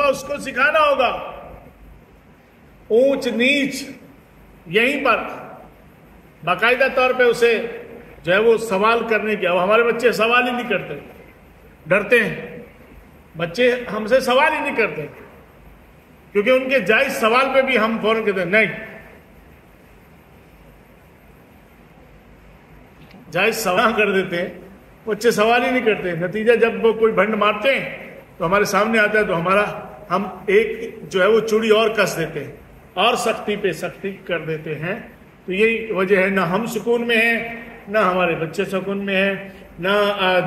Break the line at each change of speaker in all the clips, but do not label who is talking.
ہوگا اس کو سکھانا ہوگا. اونچ نیچ یہیں پر باقاعدہ طور پہ اسے جو ہے وہ سوال کرنے کی. اب ہمارے بچے سوال ہی نہیں کرتے, ڈرتے ہیں. بچے ہم سے سوال ہی نہیں کرتے کیونکہ ان کے جائز سوال پہ بھی ہم فوراً کہتے ہیں نہیں. جائز سوال کر دیتے ہیں, بچے سوال ہی نہیں کرتے. نتیجہ جب وہ کوئی بھنڈ مارتے ہیں تو ہمارے سامنے آتا ہے تو ہم ایک جو ہے وہ چوڑی اور کس دیتے ہیں اور سختی پہ سختی کر دیتے ہیں. تو یہی وجہ ہے, نہ ہم سکون میں ہیں, نہ ہمارے بچے سکون میں ہیں, نہ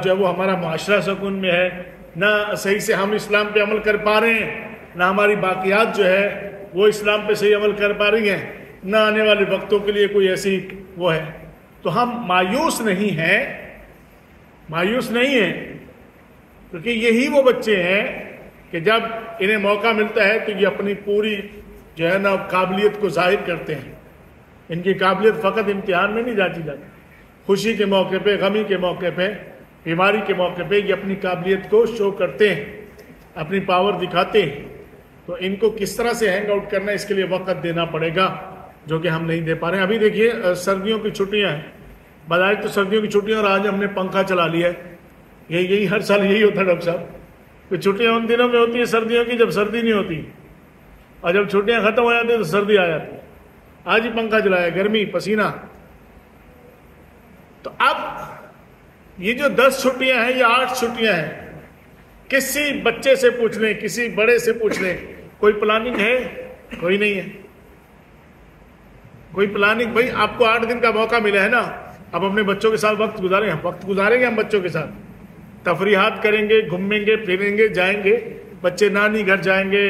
جو ہے وہ ہمارا معاشرہ سکون میں ہے, نہ صحیح سے ہم اسلام پہ عمل کر پا رہے ہیں, نہ ہماری باقیات جو ہے وہ اسلام پہ صحیح عمل کر پا رہی ہیں, نہ آنے والے وقتوں کے لیے کوئی ایسی وہ ہے. تو ہم مایوس نہیں ہیں, مایوس نہیں ہیں, کیونکہ یہی وہ بچے ہیں کہ جب انہیں موقع ملتا ہے تو یہ اپنی پوری جو ہے نا قابلیت کو ظاہر کرتے ہیں. ان کی قابلیت فقط امتحان میں نہیں جاتی, خوشی کے موقع پہ, غمی کے موقع پہ, بیماری کے موقع پہ یہ اپنی قابلیت کو شو کرتے ہیں, اپنی پاور دکھاتے ہیں. تو ان کو کس طرح سے ہینگ آؤٹ کرنا ہے, اس کے لیے وقت دینا پڑے گا جو کہ ہم نہیں دے پا رہے ہیں. ابھی دیکھیے سردیوں کی چھٹیاں ہیں, بظاہر تو سردیوں کی چھٹیاں, اور آج ہم نے پنکھا چلا لیا ہے. یہی ہر سال یہی ہوتا ہے ڈاکٹر صاحب, کہ چھٹیاں ان دنوں میں ہوتی ہیں سردیوں کی جب سردی نہیں ہوتی, اور جب چھٹیاں ختم ہو جاتی ہیں تو سردی آ جاتی ہے. آج ہی پنکھا چلایا, گرمی, پسینہ. تو اب یہ جو 10 چھٹیاں ہیں یا 8 چھٹیاں ہیں, کسی بچے سے پوچھ لیں, کسی بڑے سے پوچھ لیں, کوئی پلاننگ ہے؟ کوئی نہیں ہے. کوئی پلاننگ, بھائی آپ کو 8 دن کا موقع ملا ہے نا, اب اپنے بچوں کے ساتھ وقت گزاریں. وقت گزاریں گے ہم بچوں کے ساتھ, تفریحات کریں گے, گھومیں گے, پھریں گے, جائیں گے. بچے نانی گھر جائیں گے,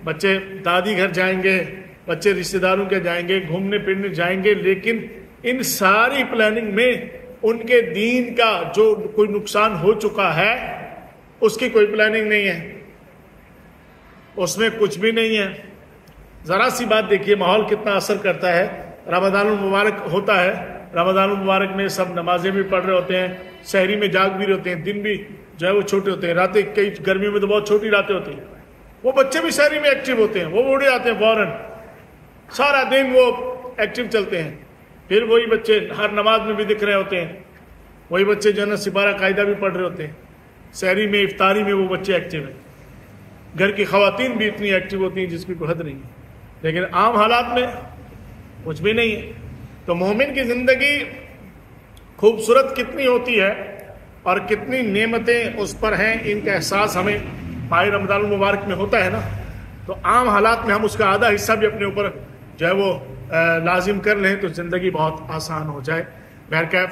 بچے دادی گھر جائیں گے, بچے رشتہ داروں کے جائیں گے, گھومنے پھرنے جائیں گے. لیکن ان ساری پلاننگ میں ان کے دین کا جو کوئی نقصان ہو چکا ہے اس کی کوئی پلاننگ نہیں ہے, اس میں کچھ بھی نہیں ہے. ذرا سی بات دیکھیے ماحول کتنا اثر کرتا ہے. رمضان المبارک ہوتا ہے, رمضان المبارک میں سب نمازیں بھی پڑھ رہے ہوتے ہیں, سحری میں جاگ بھی رہے ہوتے ہیں, دن بھی جو ہے وہ چھوٹے ہوتے ہیں, راتیں کئی گرمیوں میں تو بہت چھوٹی راتیں ہوتی ہیں. وہ بچے بھی سحری میں ایکٹیو ہوتے ہیں, وہ اڑے آتے ہیں فوراً, سارا دن وہ ایکٹیو چلتے ہیں. پھر وہی بچے ہر نماز میں بھی دکھ رہے ہوتے ہیں, وہی بچے جو ہے نا سپارہ قاعدہ بھی پڑھ رہے ہوتے ہیں. سحری میں, افطاری میں وہ بچے ایکٹیو ہیں. گھر کی خواتین بھی اتنی ایکٹیو ہوتی ہیں جس کی کوئی حد نہیں ہے. لیکن عام حالات میں کچھ بھی نہیں ہے. تو مومن کی زندگی خوبصورت کتنی ہوتی ہے اور کتنی نعمتیں اس پر ہیں, ان کا احساس ہمیں ماہ رمضان المبارک میں ہوتا ہے نا. تو عام حالات میں ہم اس کا آدھا حصہ بھی اپنے اوپر جو ہے وہ لازم کر لیں تو زندگی بہت آسان ہو جائے. بہرکیف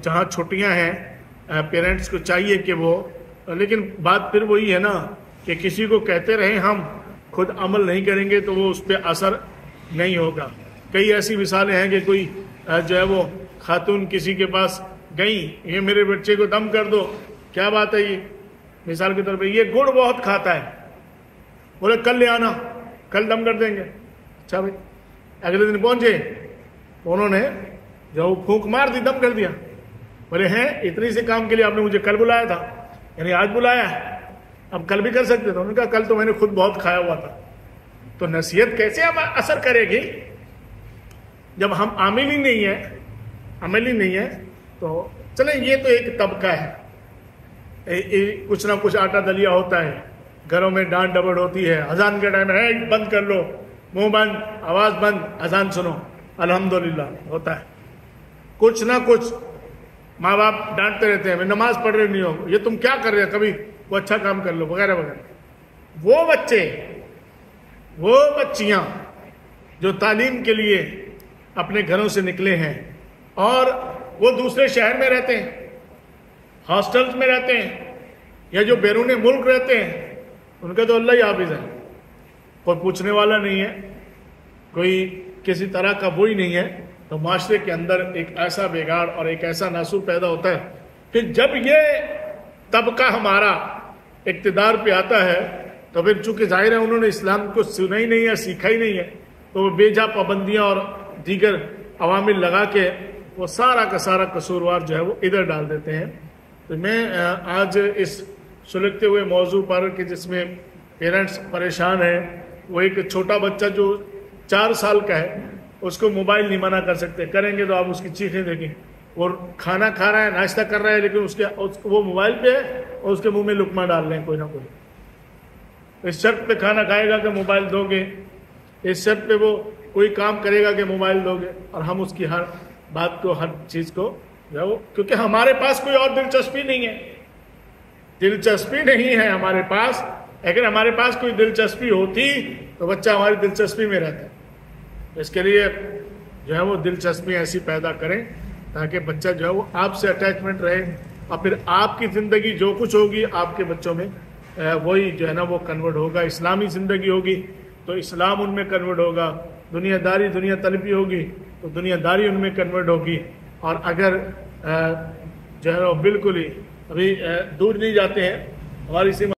جہاں چھٹیاں ہیں پیرنٹس کو چاہیے کہ وہ, لیکن بات پھر وہی ہے نا کہ کسی کو کہتے رہیں ہم, خود عمل نہیں کریں گے تو وہ اس پہ اثر نہیں ہوگا. کئی ایسی مثالیں ہیں کہ کوئی جو ہے وہ خاتون کسی کے پاس گئیں, یہ میرے بچے کو دم کر دو. کیا بات ہے یہ؟ مثال کے طور پہ یہ گڑ بہت کھاتا ہے, بولے کل لے آنا, کل دم کر دیں گے. اچھا بھائی, اگلے دن پہنچے, انہوں نے جو پھونک مار دی, دم کر دیا. بولے ہیں اتنی سے کام کے لیے آپ نے مجھے کل بلایا تھا, یعنی آج بلایا ہے, اب کل بھی کر سکتے تھے. انہوں نے کہا کل تو میں نے خود بہت کھایا ہوا تھا. تو نصیحت کیسے اثر کرے گی جب ہم عامل ہی نہیں ہے. تو چلیں یہ تو ایک طبقہ ہے, کچھ نہ کچھ آٹا دلیا ہوتا ہے, گھروں میں ڈانٹ ڈپٹ ہوتی ہے, اذان کے ٹائم ہے بند کر لو, منہ بند, آواز بند, اذان سنو, الحمدللہ ہوتا ہے. کچھ نہ کچھ ماں باپ ڈانٹتے رہتے ہیں, میں نماز پڑھ رہے نہیں ہو, یہ تم کیا کر رہے ہو, کبھی وہ اچھا کام کر لو, وغیرہ وغیرہ. وہ بچے, وہ بچیاں جو تعلیم کے لیے اپنے گھروں سے نکلے ہیں اور وہ دوسرے شہر میں رہتے ہیں, ہاسٹلز میں رہتے ہیں, یا جو بیرون ملک رہتے ہیں, ان کا تو اللہ ہی حافظ ہے. کوئی پوچھنے والا نہیں ہے, کوئی کسی طرح کا وہی نہیں ہے. تو معاشرے کے اندر ایک ایسا بگاڑ اور ایک ایسا ناسور پیدا ہوتا ہے. پھر جب یہ طبقہ ہمارا اقتدار پہ آتا ہے تو پھر چونکہ ظاہر ہے انہوں نے اسلام کو سنا ہی نہیں ہے, سیکھا ہی نہیں ہے, تو وہ بے جا پابندیاں اور دیگر عوامل لگا کے وہ سارا کا سارا قصوروار جو ہے وہ ادھر ڈال دیتے ہیں. تو میں آج اس سلگتے ہوئے موضوع پر کہ جس میں پیرنٹس پریشان ہیں. وہ ایک چھوٹا بچہ جو 4 سال کا ہے اس کو موبائل نہیں منع کر سکتے, کریں گے تو آپ اس کی چیخیں دیکھیں. اور کھانا کھا رہا ہے, ناشتہ کر رہا ہے, لیکن وہ موبائل پہ ہے اور اس کے منہ میں لقمہ ڈال رہے ہیں کوئی نہ کوئی. اس شرط پہ کھانا کھائے گا کہ موبائل دو گے, اس شرط پہ وہ کوئی کام کرے گا کہ موبائل دو گے. اور ہم اس کی ہر بات کو, ہر چیز کو کیونکہ ہمارے پاس کوئی اور دلچسپی نہیں ہے, دلچسپی نہیں ہے ہمارے پاس. اگر ہمارے پاس کوئی دلچسپی ہوتی تو بچہ ہماری دلچسپی میں رہتا ہے. اس کے لیے جو ہے وہ دلچسپی ایسی پیدا کریں تاکہ بچہ جو ہے وہ آپ سے اٹیچمنٹ رہے, اور پھر آپ کی زندگی جو کچھ ہوگی آپ کے بچوں میں وہی جو ہے نا وہ کنورٹ ہوگا. اسلامی زندگی ہوگی تو اسلام ان میں کنورٹ ہوگا, دنیا داری دنیا طلبی ہوگی تو دنیا داری ان میں کنورٹ ہوگی. اور اگر جو ہے وہ بالکل ہی ابھی دور نہیں جاتے ہیں ہماری